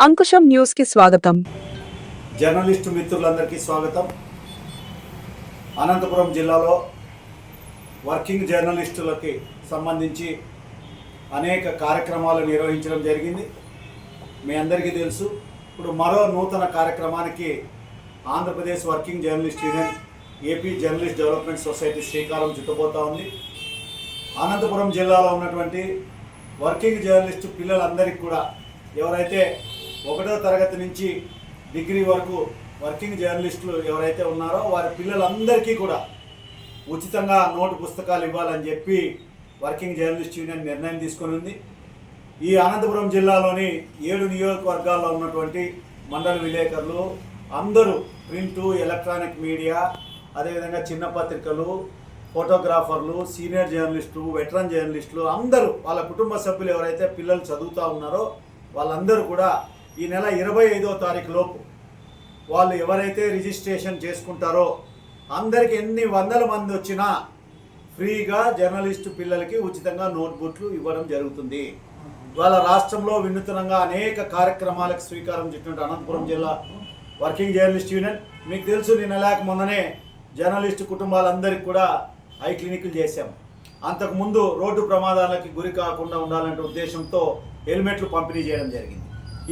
Ankusam news కి స్వాగతం. Journalist మిత్రులందరికీ స్వాగతం. అనంతపురం జిల్లాలో వర్కింగ్ జర్నలిస్టులకి సంబంధించి అనేక కార్యక్రమాలు నిర్వహించడం జరిగింది. మీ అందరికీ తెలుసు. ఇప్పుడు మరో నూతన కార్యక్రమానికి Andhra Pradesh working journalist union, AP journalist development society శ్రీకారం చుట్టబోతూ ఉంది. అనంతపురం జిల్లాలో ఉన్నటువంటి వర్కింగ్ జర్నలిస్టు పిల్లలందరికీ కూడా, ఎవరైతే 1వ తరగతి నుంచి డిగ్రీ వరకు వర్కింగ్ జర్నలిస్టులు ఎవరైతే ఉన్నారో వారి పిల్లలందరికీ కూడా ఉచితంగా నోటు పుస్తకాలు ఇవ్వాలని చెప్పి వర్కింగ్ జర్నలిస్ట్ యూనియన్ నిర్ణయం తీసుకొని ఉంది. ఈ అనంతపురం జిల్లాలోని 7 నియోజకవర్గాల్లో ఉన్నటువంటి మండల విలేకరులు అందరూ, ప్రింటు, ఎలక్ట్రానిక్ మీడియా, అదేవిధంగా చిన్న పత్రికలు, ఫోటోగ్రాఫర్లు, సీనియర్ జర్నలిస్టులు, వెటరన్ జర్నలిస్టులు అందరూ, వాళ్ళ కుటుంబ సభ్యులు ఎవరైతే పిల్లలు చదువుతూ ఉన్నారో వాళ్ళందరూ కూడా ఈ నెల 25వ తారీఖు లోపు వాళ్ళు ఎవరైతే రిజిస్ట్రేషన్ చేసుకుంటారో అందరికి ఎన్ని వందల మంది వచ్చినా ఫ్రీగా జర్నలిస్టు పిల్లలకి ఉచితంగా నోట్బుక్లు ఇవ్వడం జరుగుతుంది. ఇవాళ రాష్ట్రంలో వినూత్నంగా అనేక కార్యక్రమాలకు శ్రీకారం చుట్టినట్టు అనంతపురం జిల్లా వర్కింగ్ జర్నలిస్ట్ యూనియన్, మీకు తెలుసు, నిన్న మొన్ననే జర్నలిస్టు కుటుంబాలందరికీ కూడా ఐ క్లినిక్లు చేశాము. అంతకుముందు రోడ్డు ప్రమాదాలకి గురి కాకుండా ఉండాలనే ఉద్దేశంతో హెల్మెట్లు పంపిణీ చేయడం జరిగింది.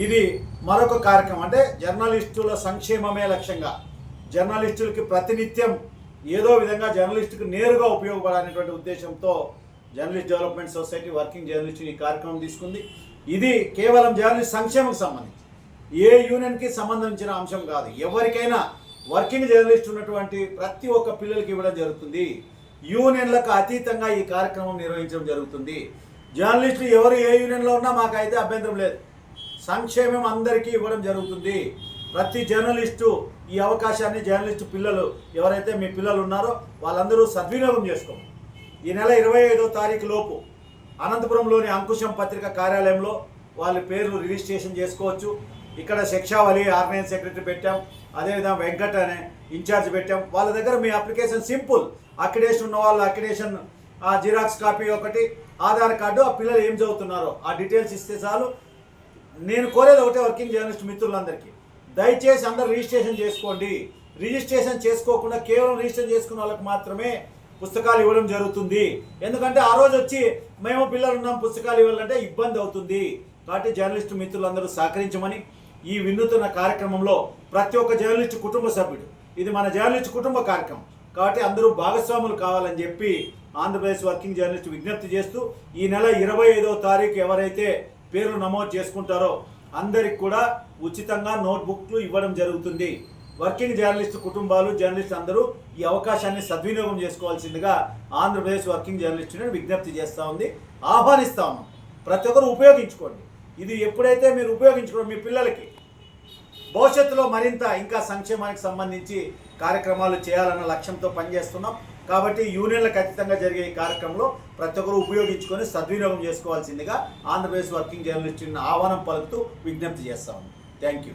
ఇది మరొక కార్యక్రమం. అంటే జర్నలిస్టుల సంక్షేమమే లక్ష్యంగా, జర్నలిస్టులకి ప్రతినిత్యం ఏదో విధంగా జర్నలిస్టుకు నేరుగా ఉపయోగపడాలనేటువంటి ఉద్దేశంతో journalist development society working journalist ఈ కార్యక్రమం తీసుకుంది. ఇది కేవలం జర్నలిస్ట్ సంక్షేమం సంబంధించి, ఏ యూనియన్కి సంబంధించిన అంశం కాదు. ఎవరికైనా వర్కింగ్ జర్నలిస్ట్ ఉన్నటువంటి ప్రతి ఒక్క పిల్లలకి ఇవ్వడం జరుగుతుంది. యూనియన్లకు అతీతంగా ఈ కార్యక్రమం నిర్వహించడం జరుగుతుంది. జర్నలిస్టులు ఎవరు ఏ యూనియన్లో ఉన్నా మాకైతే అభ్యంతరం లేదు. సంక్షేమం అందరికీ ఇవ్వడం జరుగుతుంది. ప్రతి జర్నలిస్టు ఈ అవకాశాన్ని, జర్నలిస్టు పిల్లలు ఎవరైతే మీ పిల్లలు ఉన్నారో వాళ్ళందరూ సద్వినియోగం చేసుకోండి. ఈ నెల 25వ తారీఖు లోపు అనంతపురంలోని అంకుశం పత్రిక కార్యాలయంలో వాళ్ళ పేర్లు రిజిస్ట్రేషన్ చేసుకోవచ్చు. ఇక్కడ శిక్షావళి ఆర్గనైజ్ సెక్రటరీ పెట్టాం, అదేవిధంగా వెంకట్ అనే ఇన్ఛార్జ్ పెట్టాం. వాళ్ళ దగ్గర మీ అప్లికేషన్ సింపుల్, అక్రిడేషన్ ఉన్న వాళ్ళు అక్రిడేషన్ జిరాక్స్ కాపీ ఒకటి, ఆధార్ కార్డు, ఆ పిల్లలు ఏం చదువుతున్నారో ఆ డీటెయిల్స్ ఇస్తే చాలు. నేను కోరేది ఒకటే వర్కింగ్ జర్నలిస్ట్ మిత్రులందరికీ, దయచేసి అందరూ రిజిస్ట్రేషన్ చేసుకోండి. రిజిస్ట్రేషన్ చేసుకోకుండా కేవలం రిజిస్ట్రేషన్ చేసుకున్న వాళ్ళకి మాత్రమే పుస్తకాలు ఇవ్వడం జరుగుతుంది. ఎందుకంటే ఆ రోజు వచ్చి మేము పిల్లలు ఉన్నాం పుస్తకాలు ఇవ్వాలంటే ఇబ్బంది అవుతుంది. కాబట్టి జర్నలిస్టు మిత్రులందరూ సహకరించమని ఈ వినూత్న కార్యక్రమంలో ప్రతి ఒక్క జర్నలిస్టు కుటుంబ సభ్యుడు, ఇది మన జర్నలిస్టు కుటుంబ కార్యక్రమం కాబట్టి అందరూ భాగస్వాములు కావాలని చెప్పి ఆంధ్రప్రదేశ్ వర్కింగ్ జర్నలిస్ట్ విజ్ఞప్తి చేస్తూ, ఈ నెల 25వ తారీఖు ఎవరైతే పేర్లు నమోదు చేసుకుంటారో అందరికి కూడా ఉచితంగా నోట్బుక్లు ఇవ్వడం జరుగుతుంది. వర్కింగ్ జర్నలిస్ట్ కుటుంబాలు, జర్నలిస్ట్ అందరూ ఈ అవకాశాన్ని సద్వినియోగం చేసుకోవాల్సిందిగా ఆంధ్రప్రదేశ్ వర్కింగ్ జర్నలిస్ట్ విజ్ఞప్తి చేస్తూ ఉంది, ఆహ్వానిస్తూ ఉన్నాం. ప్రతి ఒక్కరు ఉపయోగించుకోండి. ఇది ఎప్పుడైతే మీరు ఉపయోగించుకోండి, మీ పిల్లలకి భవిష్యత్తులో మరింత ఇంకా సంక్షేమానికి సంబంధించి కార్యక్రమాలు చేయాలన్న లక్ష్యంతో పనిచేస్తున్నాం. కాబట్టి యూనియన్లకు అతీతంగా జరిగే ఈ కార్యక్రమంలో ప్రతి ఒక్కరు ఉపయోగించుకొని సద్వినియోగం చేసుకోవాల్సిందిగా ఆంధ్రప్రదేశ్ వర్కింగ్ జర్నలిస్ట్ ఆహ్వానం పలుకుతూ విజ్ఞప్తి చేస్తాము. Thank you.